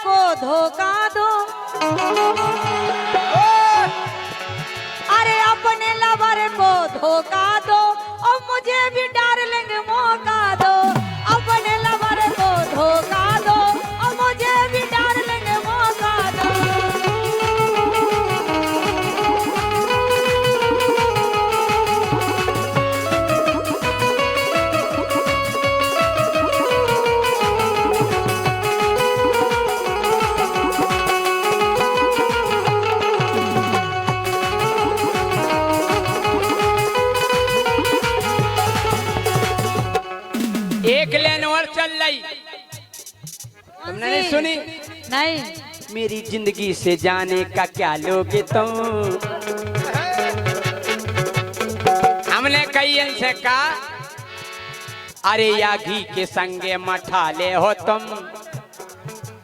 को धोखा दो, अरे अपने लवर को धोखा दो और मुझे भी डार्लिंग मौका दो। अपने लवर को धोखा दो और मुझे भी डार्लिंग मौका दो। एक लेन और चल रही, तुमने नहीं सुनी? नहीं। मेरी जिंदगी से जाने का क्या लोगे तुम? हमने कई से कहा, अरे या घी के संगे मठाले हो तुम,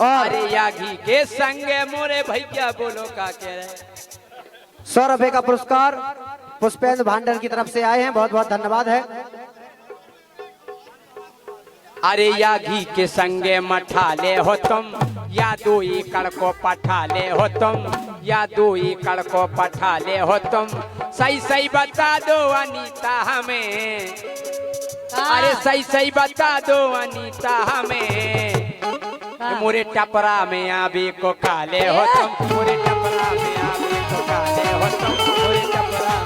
अरे या घी के संगे मोरे भैया बोलो का कह रहे। 100 रुपए का पुरस्कार पुष्पेंद्र भांडर की तरफ से आए हैं, बहुत बहुत धन्यवाद है। अरे या घी के संगे मठाले हो तुम, या 2 एकड़ को पठाले हो तुम, या 2 एकड़ को पठाले हो तुम। सही सही बता दो अनीता हमें, अरे सही सही बता दो अनीता हमें। मोरे टपरा में आबे को काले हो तुम, मोरे टपरा में आबे को काले हो तुम, मोरे टपरा।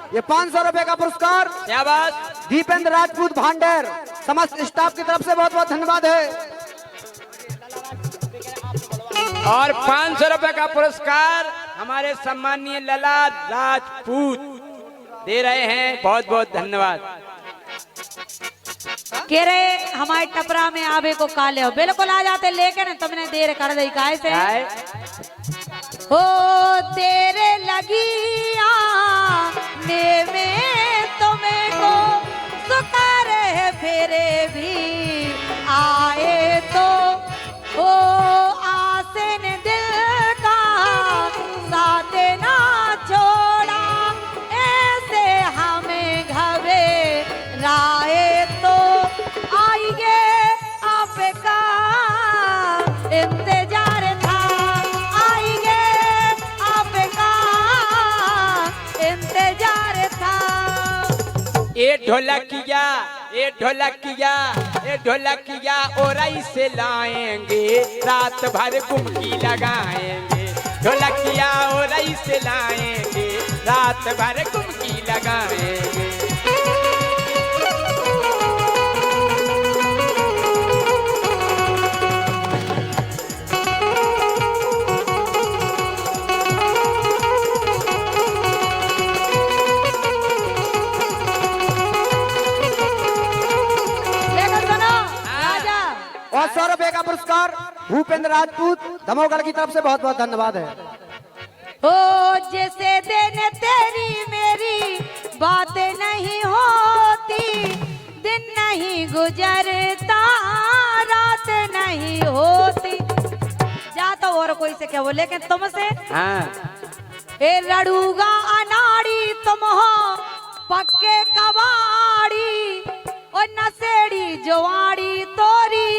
ये 500 रुपए का पुरस्कार क्या बात? दीपेंद्र राजपूत भांडेर समस्त स्टाफ की तरफ से बहुत बहुत धन्यवाद है। और 500 रुपए का पुरस्कार हमारे सम्मानीय लला राजपूत दे रहे हैं, बहुत बहुत धन्यवाद। कह रहे हमारे टपरा में आबे को काले हो, बिल्कुल आ जाते, लेकिन तुमने देर कर दी काहे से? हो तेरे लगिया में तुम्हें को सुकर है, फेरे भी आए तो हो आसिन दिल का साथ ना छोड़ा, ऐसे हमें घबे राए तो आइए आपका इंतजार था, आइए आपका इंतजार था। ए ढोलकिया, ए ढोलकिया, ए ढोलकिया और ऐसे लाएंगे, रात भर गुमकी लगाएंगे। ढोलकिया और ऐसे लाएंगे, रात भर गुमकी लगाएंगे। और 100 रुपए का पुरस्कार भूपेंद्र राजपूत दमोगढ़ की तरफ से बहुत बहुत धन्यवाद है। हो जैसे दिन तेरी मेरी बातें नहीं होती, दिन नहीं गुजरता, रात नहीं होती। जा तो और कोई से क्या बोले, लेकिन तुमसे ए लड़ूगा अनाड़ी तुम हो पक्के कबाड़ी, और नसेड़ी जवाड़ी तोरी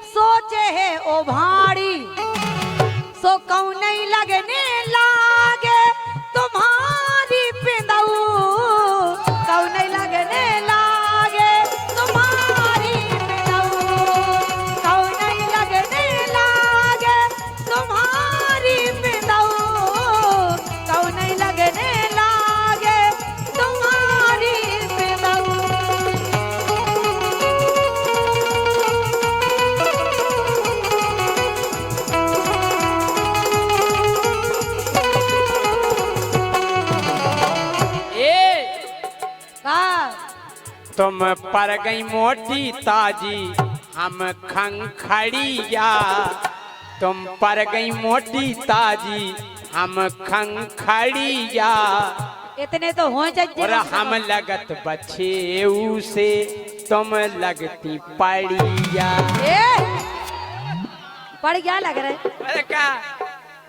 सोचे है ओ भाड़ी। सो कौ नहीं लगने लागे तुम्हारी पिंदऊ, कौ नहीं लगने लागे तुम्हारी पिंदऊ, कौ नहीं लगने लागे तुम्हारी पिंदऊ, कौ नहीं लगने लागे तुम्हारी पिंदऊ। तुम पर गई मोटी ताजी हम खंखड़िया, तुम पर गई मोटी ताजी हम खंखड़िया, इतने तो हो और चाहिए। हम लगत बछेऊ से तुम लगती पड़िया। पड़ गया लग रहा है। अरे का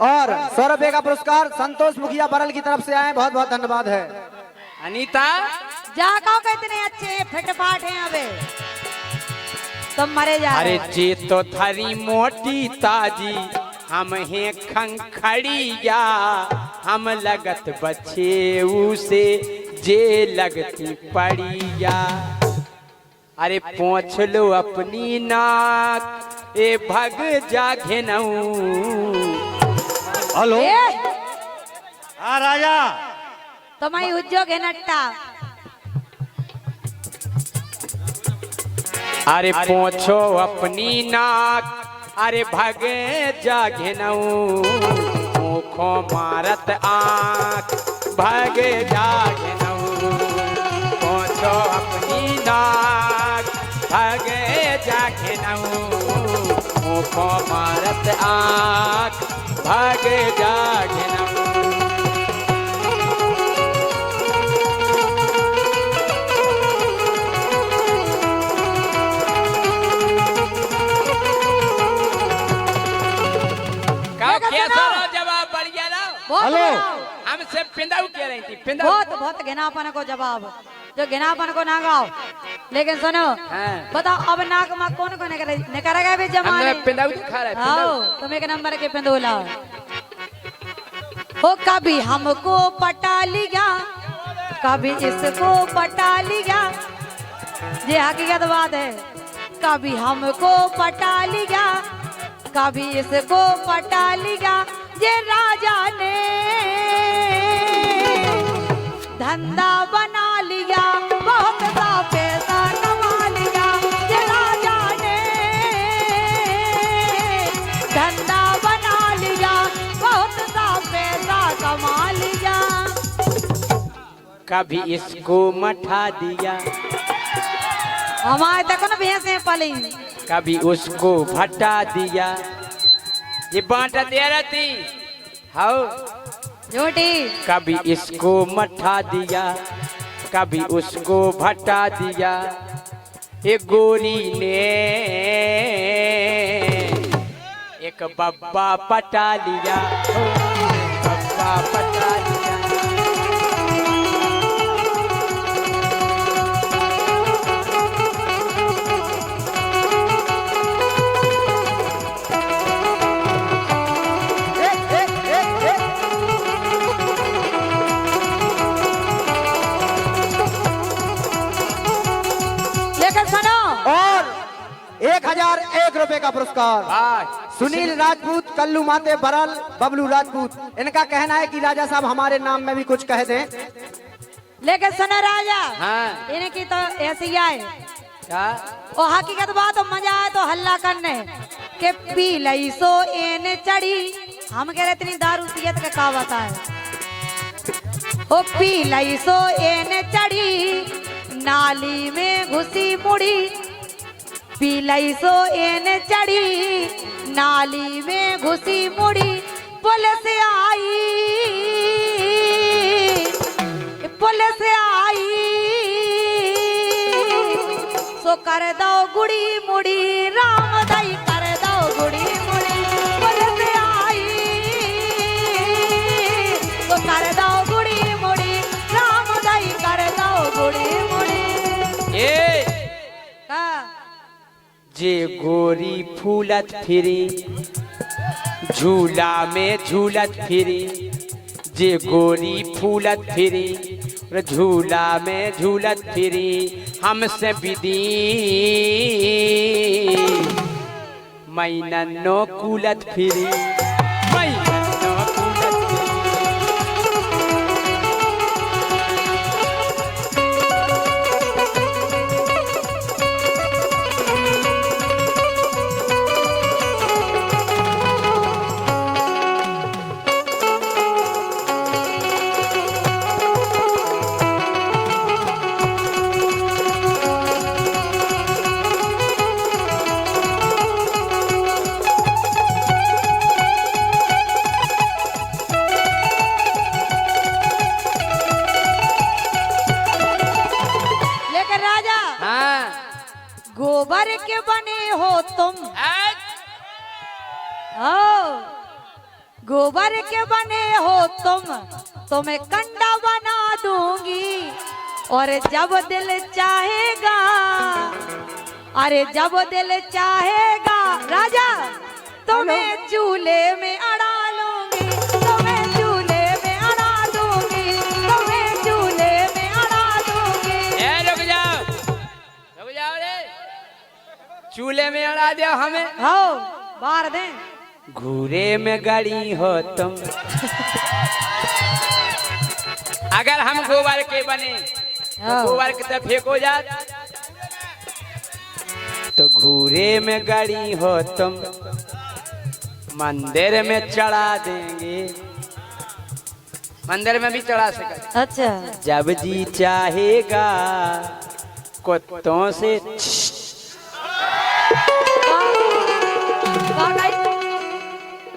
और 100 रुपए का पुरस्कार संतोष मुखिया बरल की तरफ से आए, बहुत बहुत धन्यवाद है। अनीता जा कहो के इतने अच्छे फिटफाट हैं अबे, तुम मरे जा अरे रहे। जे तो थरी मोटी ताजी हम हैं खंखड़िया, हम लगत बछेऊ से जे लगती पड़िया। अरे पोंछ लो अपनी नाक ए भग जा घेनऊ। हेलो, हाँ राजा, तुम्हारी उद्योग है नट्टा। अरे पोछो अपनी नाक अरे भगे जा घेनऊ। मुखो मारत आँख भगे जा घेनऊ। पोछो अपनी नाक भगे जा घेनऊ। मुखो मारत आँख भगे जा घेनऊ। जवाब बढ़िया ना। बहुत हेलो। बढ़िया। हमसे पिंदाऊ कह रही थी पिंदाऊ। बहुत घिनापन को जवाब, जो घिनापन को ना गाओ। लेकिन सुनो, हाँ। बताओ अब नाक में कौन कौन करेगा भी जमाने। हमने पिंदाऊ दिखा रहा है आओ पिंदाऊ। तुम एक नंबर के पिंदोला हो। कभी हमको पटा लिया, कभी इसको पटा लिया, ये हकीकत बात है। कभी हमको पटा लिया, कभी इसको पटा लिया, ये राजा ने धंधा बना लिया, बहुत सा पैसा कमा लिया, ये राजा ने धंधा बना लिया, बहुत सा पैसा कमा लिया। कभी इसको मठा दिया, हमारे तक न भैंसे पली। कभी उसको भटा दिया। ये बांटा दे रहती हाउ। झूठी। कभी इसको मठा दिया, कभी उसको भटा दिया। एक गोरी ने एक बब्बा पटा लिया, बब्बा पटा लिया। लेकिन सुनो, और 1001 रुपए का पुरस्कार वाह, सुनील राजपूत, कल्लू माते बरल, बबलू राजपूत। इनका कहना है कि राजा साहब हमारे नाम में भी कुछ कह दें। लेकिन सुनो राजा, हाँ। इनकी तो ऐसी आए क्या? और हकीकत बात, मजा आए तो हल्ला करने के पी लई सो एन चढ़ी। हम कह रहे इतनी दारू पियत का कहावत है। ओ पी लई सो एन चढ़ी, नाली में घुसी मुड़ी। पी लई सो एन चढ़ी, नाली में घुसी मुड़ी। पुलिस आई, पुलिस आई, सो कर दो गुड़ी मुड़ी, राम दई कर दो गुड़ी मुड़ी। पुलिस आई, सो कर दो गुड़ी मुड़ी, राम दई कर दो गुड़ी मुड़ी। ए का जे गोरी फूलत फिरी, झूला में झूलत फिरी। जे गोरी फूलत फिरी, झूला में झूलत फिरी। हमसे विधि मैनन्नो कूलत फिरी, मैनन्नो कूलत फिरी। ओ गोबर के बने हो तुम, तुम्हें कंडा बना दूंगी। और जब दिल चाहेगा, अरे जब दिल चाहेगा राजा, तुम्हें चूल्हे में अड़ा लूंगी, तुम्हें चूल्हे में अड़ा दूंगी, तुम्हें चूल्हे में अड़ा दूंगी। रुक जाओ रे, चूल्हे में अड़ा दो हमें। हो बार दें। घूरे में गड़ी हो तुम। अगर हम गोबर के बने तो गोबर की तरफ फेंको जात, तो घूरे में गड़ी हो तुम, मंदिर में चढ़ा देंगे। मंदिर में भी चढ़ा सके। अच्छा जब जी चाहेगा कुत्तों से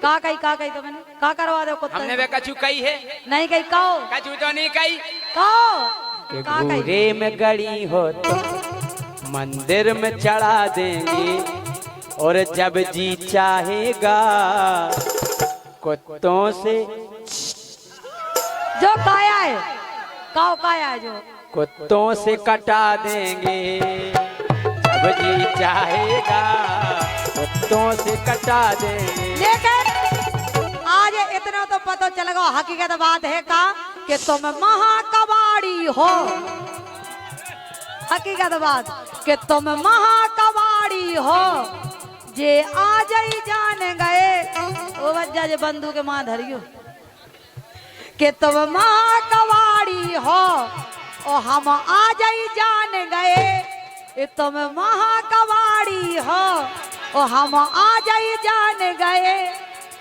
का कही तो मैंने का करवा दो कुत्ता। हमने वे कछु कही है? नहीं कही कहो, कछु तो नहीं कही। कहो कि का कही। घूरे में गड़ी हो तो मंदिर में चढ़ा देंगे, और जब जी चाहेगा कुत्तों से जो काया है, काओ काया है जो कुत्तों से कटा देंगे। जब जी चाहेगा कुत्तों से कटा देंगे। लेकिन आज इतना तो पता चलेगा, हकीकत बात है का कि तुम महाकबाड़ी हो। हकीकत बात कि तुम महाकबाड़ी हो, जे आ जाई जान गए ओ वजह जे बंधु के मां धरियो कि तुम महाकबाड़ी हो, और हम आ जाई जान गए। ये तुम महाकबाड़ी हो, और हम आ जाई जान गए।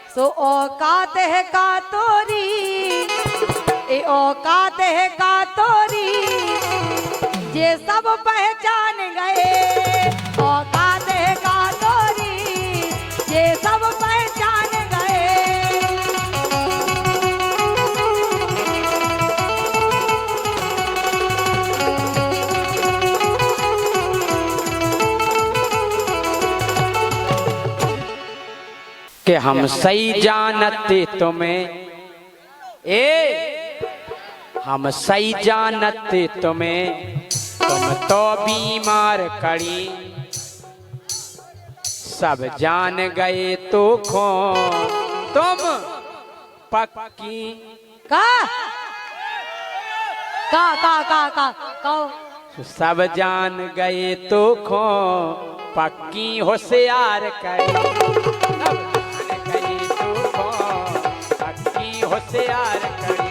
सो औकात है का तोरी, ए औकात है का तोरी, ये सब पहचान गए। औकात है का तोरी, ये सब पहचान गए। कि हम सही जानते तुम्हें, हम सही जानते तुम्हें, तुम तो बीमार कड़ी, सब जान गए तो खो तुम पक्की। का कहो सब जान गए तो खो पक्की होशियार कड़ी, सब जान गए तो खो पक्की होशियार कड़ी।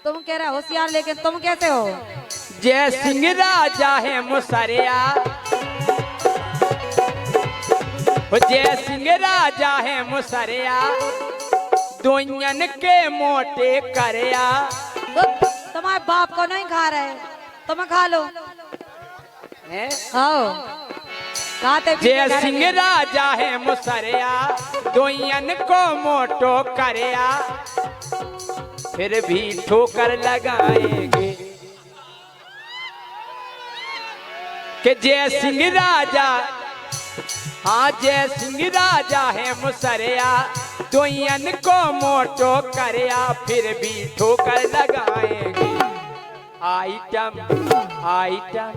तुम कह रहे होशियार, लेकिन तुम कैसे हो? जय सिंह राजा है मुसरिया, जय सिंह राजा है मुसरिया, दुनियन के मोटे करया। तुम्हारे बाप को नहीं खा रहे, तुम खा लो। जय सिंह राजा है मुसरिया, दुनियन को मोटो करया, फिर भी ठोकर लगाएंगे। कि जय सिंह राजा, हाँ जय सिंह राजा है मुसरिया, दुनियन को मोटो करया, फिर भी ठोकर लगाएंगे। आइटम आइटम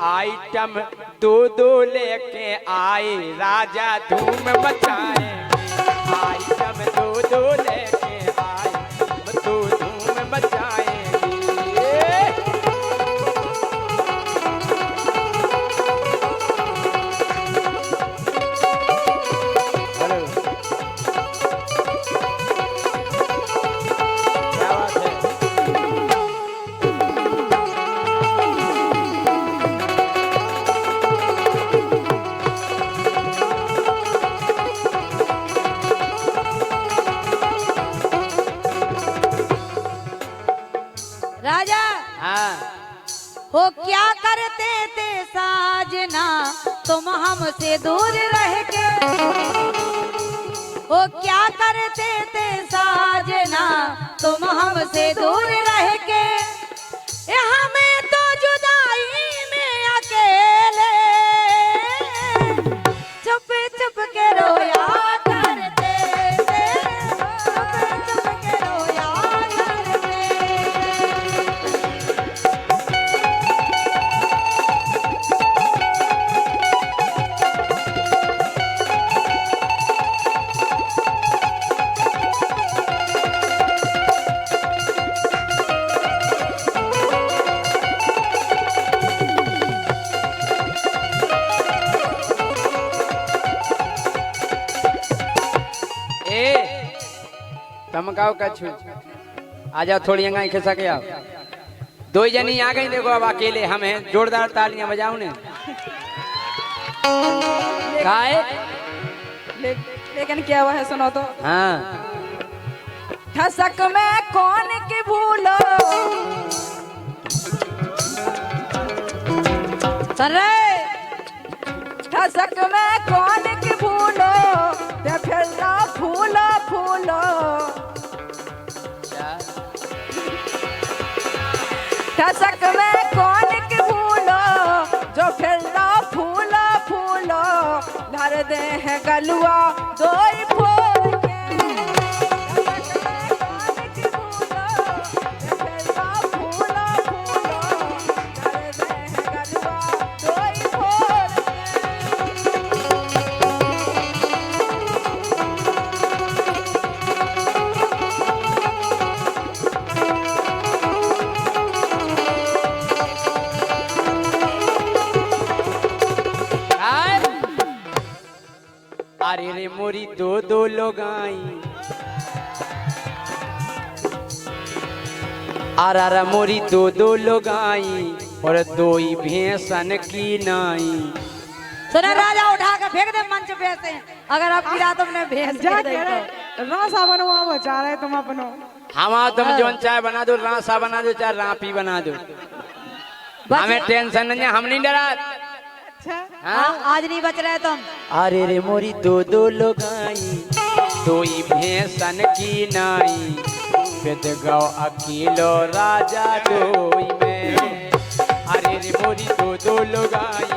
आइटम दो दो लेके आए, राजा धूम मचाएंगे। आइटम दो दो लेके आए, तो धूम मचाएंगे। क्या बात है? ओ क्या करते थे साजना तुम हमसे दूर रह के, ओ क्या करते थे साजना तुम हमसे दूर रह के, हमें तो जुदाई में अकेले चुप चुप के रोया करते थे, चुप चुप के रोया करते। तमकाओ का छू आ जाओ, थोड़ी अंगाई खिसा के आओ। दो ही जनी आ गई, देखो अब अकेले हम हैं। जोरदार तालियां बजाओ ने। काय लेकिन क्या हुआ है सुनो तो। हाँ ठसक में कौन की भूलो, सुन रहे, ठसक में कौन की भूलो, ते फिर फूलो फूलो, ठसक में कौन की भूलो, जो फिर फूलो फूलो, धर दे है गलुआ दो ही फोड़ के, ठसक में कौन की भूलो, जो फिर फूलो फूलो, धर दे है गलुआ दो ही फोड़ के। अरे रे मोरी दो दो लोग आई, अरे मोरी दो दो लोग आई, और दो ही भैंसन की नाई। सुना राजा, उठा के फेंक दे मंच पे से, अगर आप गिरा तुमने भेज रासा बनवा बचा रहे तुम अपनो। हम तुम जोन चाय बना दो, रासा बना दो, चाहे रापी बना दो, हमें टेंशन नहीं है, हम नहीं डरा। हाँ, आज नहीं बच रहे तुम। अरे रे मोरी दो दो लोग आई, दो ही भैंसन की नाई, फिर गाँव अकेलो राजा दोई में। अरे रे मोरी दो दो लोग आई,